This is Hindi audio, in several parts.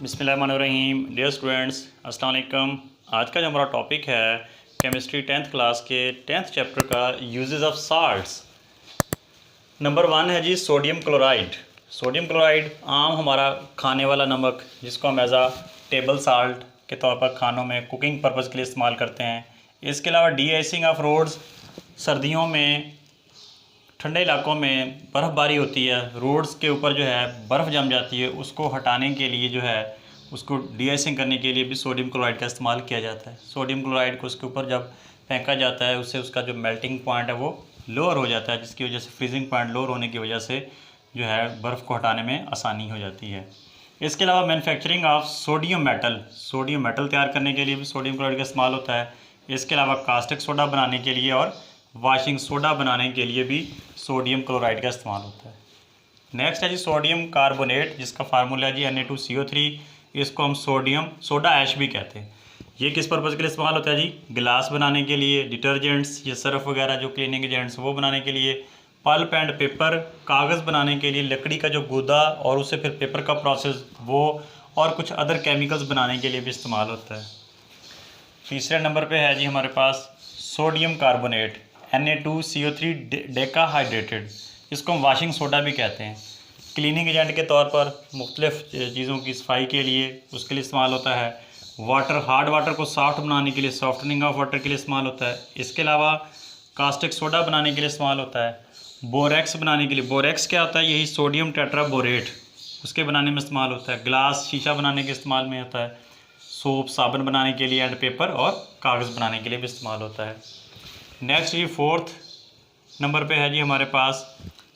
बिस्मिल्लाहिर्रहमानिर्रहीम। डियर स्टूडेंट्स, अस्सलाम वालेकुम। आज का जो हमारा टॉपिक है केमिस्ट्री 10th क्लास के 10th चैप्टर का यूजेस ऑफ साल्ट्स। नंबर 1 है जी सोडियम क्लोराइड। सोडियम क्लोराइड आम हमारा खाने वाला नमक, जिसको हम एज आ टेबल साल्ट के तौर पर खानों में कुकिंग पर्पज़ के लिए इस्तेमाल करते हैं। इसके अलावा डी आइसिंग ऑफ रोड्स, सर्दियों में ठंडे इलाकों में बर्फ़बारी होती है, रोड्स के ऊपर जो है बर्फ़ जम जाती है, उसको हटाने के लिए जो है उसको डी-आइसिंग करने के लिए भी सोडियम क्लोराइड का इस्तेमाल किया जाता है। सोडियम क्लोराइड को उसके ऊपर जब फेंका जाता है, उससे उसका जो मेल्टिंग पॉइंट है वो लोअर हो जाता है, जिसकी वजह से फ्रीजिंग पॉइंट लोअर होने की वजह से जो है बर्फ़ को हटाने में आसानी हो जाती है। इसके अलावा मैन्युफैक्चरिंग ऑफ सोडियम मेटल तैयार करने के लिए भी सोडियम क्लोराइड का इस्तेमाल होता है। इसके अलावा कास्टिक सोडा बनाने के लिए और वाशिंग सोडा बनाने के लिए भी सोडियम क्लोराइड का इस्तेमाल होता है। नेक्स्ट है जी सोडियम कार्बोनेट, जिसका फार्मूला है जी Na2CO3। इसको हम सोडियम सोडा ऐश भी कहते हैं। ये किस पर्पज़ के लिए इस्तेमाल होता है जी? गिलास बनाने के लिए, डिटर्जेंट्स या सर्फ वगैरह जो क्लीनिंग एजेंट्स वो बनाने के लिए, पल्प एंड पेपर कागज़ बनाने के लिए, लकड़ी का जो गूदा और उससे फिर पेपर का प्रोसेस वो, और कुछ अदर केमिकल्स बनाने के लिए भी इस्तेमाल होता है। तीसरे नंबर पे है जी हमारे पास सोडियम कार्बोनेट Na2CO3 डेकाहाइड्रेटेड। इसको हम वाशिंग सोडा भी कहते हैं। क्लीनिंग एजेंट के तौर पर मुख्तलिफ़ चीज़ों की सफाई के लिए उसके लिए इस्तेमाल होता है। हार्ड वाटर को सॉफ्ट बनाने के लिए, सॉफ्टनिंग ऑफ वाटर के लिए इस्तेमाल होता है। इसके अलावा कास्टिक सोडा बनाने के लिए इस्तेमाल होता है। बोरेक्स बनाने के लिए, बोरेक्स क्या होता है? यही सोडियम टेट्राबोरेट, उसके बनाने में इस्तेमाल होता है। ग्लास शीशा बनाने के इस्तेमाल में होता है। सोप साबुन बनाने के लिए एंड पेपर और कागज़ बनाने के लिए भी इस्तेमाल होता है। नेक्स्ट जी फोर्थ नंबर पे है जी हमारे पास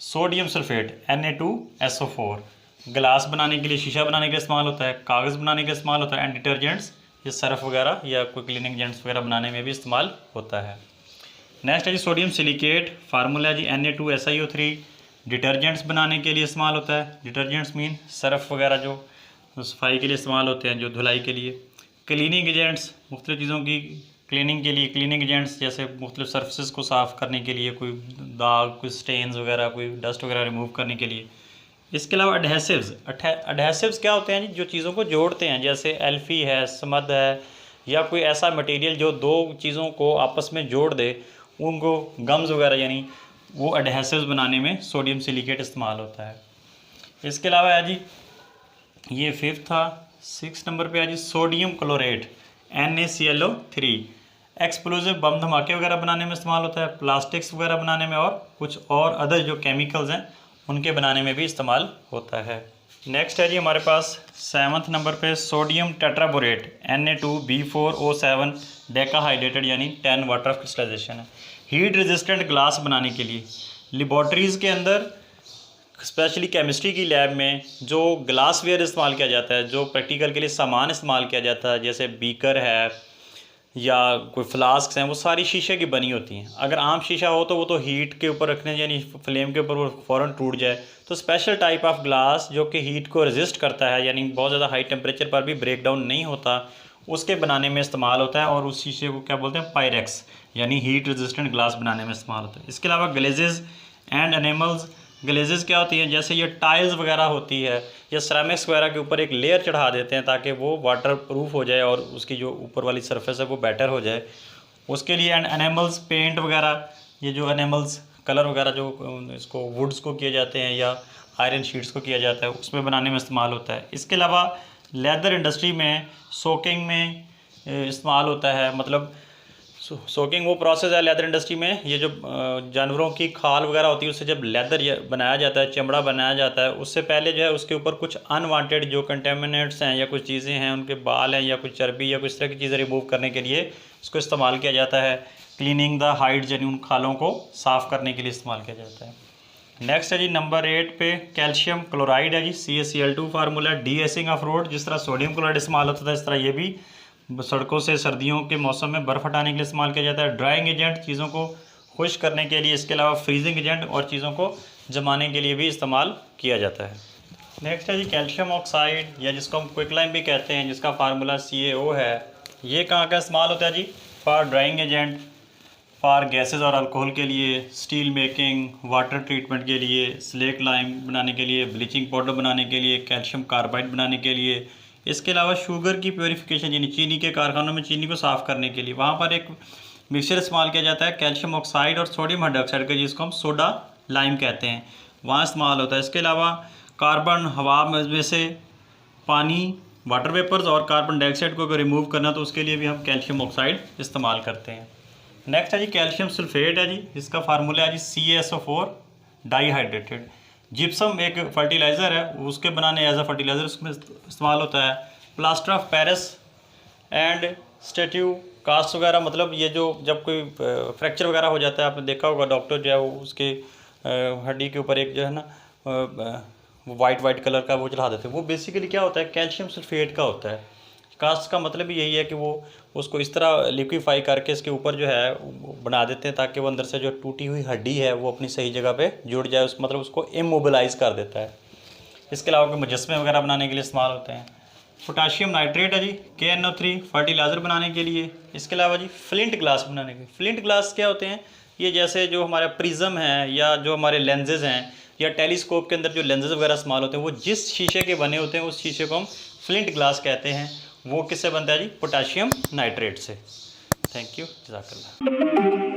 सोडियम सल्फेट Na2SO4। गिलास बनाने के लिए, शीशा बनाने के लिए इस्तेमाल होता है, कागज़ बनाने के लिए इस्तेमाल होता है एंड डिटर्जेंट्स या सर्फ वगैरह या कोई क्लीनिंग एजेंट्स वगैरह बनाने में भी इस्तेमाल होता है। नेक्स्ट है जी सोडियम सिलिकेट, फार्मूला है जी Na2SiO3। डिटर्जेंट्स बनाने के लिए इस्तेमाल होता है। डिटर्जेंट्स मीन सर्फ वगैरह जो सफाई के लिए इस्तेमाल होते हैं, जो धुलाई के लिए। क्लीनिंग एजेंट्स, मुख्तलिफ़ चीज़ों की क्लीनिंग के लिए क्लीनिंग एजेंट्स, जैसे मुख्तलिफ़ सर्फेस को साफ़ करने के लिए, कोई दाग, कोई स्टेन्स वगैरह, कोई डस्ट वगैरह रिमूव करने के लिए। इसके अलावा एडहेसिव्स क्या होते हैं जी? जो चीज़ों को जोड़ते हैं, जैसे एल्फी है, समद है, या कोई ऐसा मटेरियल जो दो चीज़ों को आपस में जोड़ दे, उनको गम्स वगैरह यानी वो एडहेसिव्स बनाने में सोडियम सिलिकेट इस्तेमाल होता है। इसके अलावा है जी ये फिफ्थ था। 6 नंबर पे है जी सोडियम क्लोरेट NaClO3। एक्सप्लोजिव बम धमाके वगैरह बनाने में इस्तेमाल होता है, प्लास्टिक्स वगैरह बनाने में और कुछ और अदर जो केमिकल्स हैं उनके बनाने में भी इस्तेमाल होता है। नेक्स्ट है जी हमारे पास 7th नंबर पे सोडियम टेट्राबोरेट Na2B4O7 डेकाहाइड्रेटेड, यानी 10 वाटर ऑफ क्रिस्टलाइजेशन है। हीट रेजिस्टेंट ग्लास बनाने के लिए लेबॉर्ट्रीज़ के अंदर, स्पेशली केमिस्ट्री की लैब में जो ग्लास वेयर इस्तेमाल किया जाता है, जो प्रैक्टिकल के लिए सामान इस्तेमाल किया जाता है, जैसे बीकर है या कोई फ्लास्क हैं, वो सारी शीशे की बनी होती हैं। अगर आम शीशा हो तो वो तो हीट के ऊपर रखने यानी फ्लेम के ऊपर वो फ़ौरन टूट जाए। तो स्पेशल टाइप ऑफ ग्लास जो कि हीट को रेजिस्ट करता है, यानी बहुत ज़्यादा हाई टेम्परेचर पर भी ब्रेक डाउन नहीं होता, उसके बनाने में इस्तेमाल होता है। और उस शीशे को क्या बोलते हैं? पायरेक्स, यानी हीट रेजिस्टेंट ग्लास बनाने में इस्तेमाल होता है। इसके अलावा ग्लेजेस एंड एनिमल्स। ग्लेजेस क्या होती हैं? जैसे ये टाइल्स वगैरह होती है या सिरेमिक्स वगैरह के ऊपर एक लेयर चढ़ा देते हैं ताकि वो वाटर प्रूफ हो जाए और उसकी जो ऊपर वाली सरफेस है वो बेटर हो जाए, उसके लिए। एंड एनिमल्स पेंट वगैरह, ये जो एनिमल्स कलर वगैरह जो इसको वुड्स को किए जाते हैं या आयरन शीट्स को किया जाता है, उसमें बनाने में इस्तेमाल होता है। इसके अलावा लेदर इंडस्ट्री में सोकिंग में इस्तेमाल होता है। मतलब सोकिंग वो प्रोसेस है लेदर इंडस्ट्री में, ये जो जानवरों की खाल वगैरह होती है उससे जब लेदर बनाया जाता है, चमड़ा बनाया जाता है, उससे पहले जो है उसके ऊपर कुछ अनवांटेड जो कंटेमिनेंट्स हैं या कुछ चीज़ें हैं, उनके बाल हैं या कुछ चर्बी या कुछ इस तरह की चीज़ें रिमूव करने के लिए इसको इस्तेमाल किया जाता है। क्लीनिंग द हाइड्स, यानी उन खालों को साफ़ करने के लिए इस्तेमाल किया जाता है। नेक्स्ट है जी नंबर 8 पे कैल्शियम क्लोराइड है जी CaCl2 formula. De icing of road, जिस तरह सोडियम क्लोराइड इस्तेमाल होता था इस तरह ये भी सड़कों से सर्दियों के मौसम में बर्फ़ हटाने के लिए इस्तेमाल किया जाता है। ड्राइंग एजेंट, चीज़ों को खुश्क करने के लिए। इसके अलावा फ्रीजिंग एजेंट और चीज़ों को जमाने के लिए भी इस्तेमाल किया जाता है। नेक्स्ट है जी कैल्शियम ऑक्साइड, या जिसको हम क्विकलाइम भी कहते हैं, जिसका फार्मूला CaO है। ये कहाँ का इस्तेमाल होता है जी? For drying agent, for gases और अल्कोहल के लिए, स्टील मेकिंग, वाटर ट्रीटमेंट के लिए, स्लेट लाइम बनाने के लिए, ब्लीचिंग पाउडर बनाने के लिए, कैल्शियम कार्बाइड बनाने के लिए। इसके अलावा शुगर की प्योरीफिकेशन यानी चीनी के कारखानों में चीनी को साफ़ करने के लिए वहाँ पर एक मिक्सचर इस्तेमाल किया जाता है कैल्शियम ऑक्साइड और सोडियम हाइड्रोक्साइड का, जिसको हम सोडा लाइम कहते हैं, वहाँ इस्तेमाल होता है। इसके अलावा कार्बन हवा में से पानी, वाटर वेपर्स और कार्बन डाइऑक्साइड को अगर रिमूव करना तो उसके लिए भी हम कैल्शियम ऑक्साइड इस्तेमाल करते हैं। नेक्स्ट है जी कैल्शियम सल्फेट है जी, इसका फार्मूला है जी CaSO4 डाईहाइड्रेटेड। जिप्सम एक फर्टिलाइज़र है, उसके बनाने एज अ फर्टिलाइज़र उसमें इस्तेमाल होता है। Plaster of Paris and statue cast वगैरह, मतलब ये जो जब कोई फ्रैक्चर वगैरह हो जाता है, आपने देखा होगा डॉक्टर जो है वो उसके हड्डी के ऊपर एक जो है ना वाइट कलर का वो चढ़ा देते हैं, वो बेसिकली क्या होता है, कैल्शियम सल्फेट का होता है। कास्ट का मतलब यही है कि वो उसको इस तरह लिक्विफाई करके इसके ऊपर जो है बना देते हैं ताकि वो अंदर से जो टूटी हुई हड्डी है वो अपनी सही जगह पे जुड़ जाए, उस मतलब उसको इमोबिलाइज कर देता है। इसके अलावा कोई मुजस्मे वगैरह बनाने के लिए इस्तेमाल होते हैं। पोटाशियम नाइट्रेट है जी KNO3 फर्टिलाइज़र बनाने के लिए। इसके अलावा जी फ्लिंट ग्लास बनाने के लिए। फ्लिंट ग्लास क्या होते हैं, ये जैसे जो हमारा प्रिज्म है या जो हमारे लेंजेज हैं या टेलीस्कोप के अंदर जो लेंजेज वगैरह इस्तेमाल होते हैं, वो जिस शीशे के बने होते हैं उस शीशे को हम फ्लिंट ग्लास कहते हैं। वो किससे बनता है जी, पोटाशियम नाइट्रेट से। थैंक यू, जज़ाकल्लाह।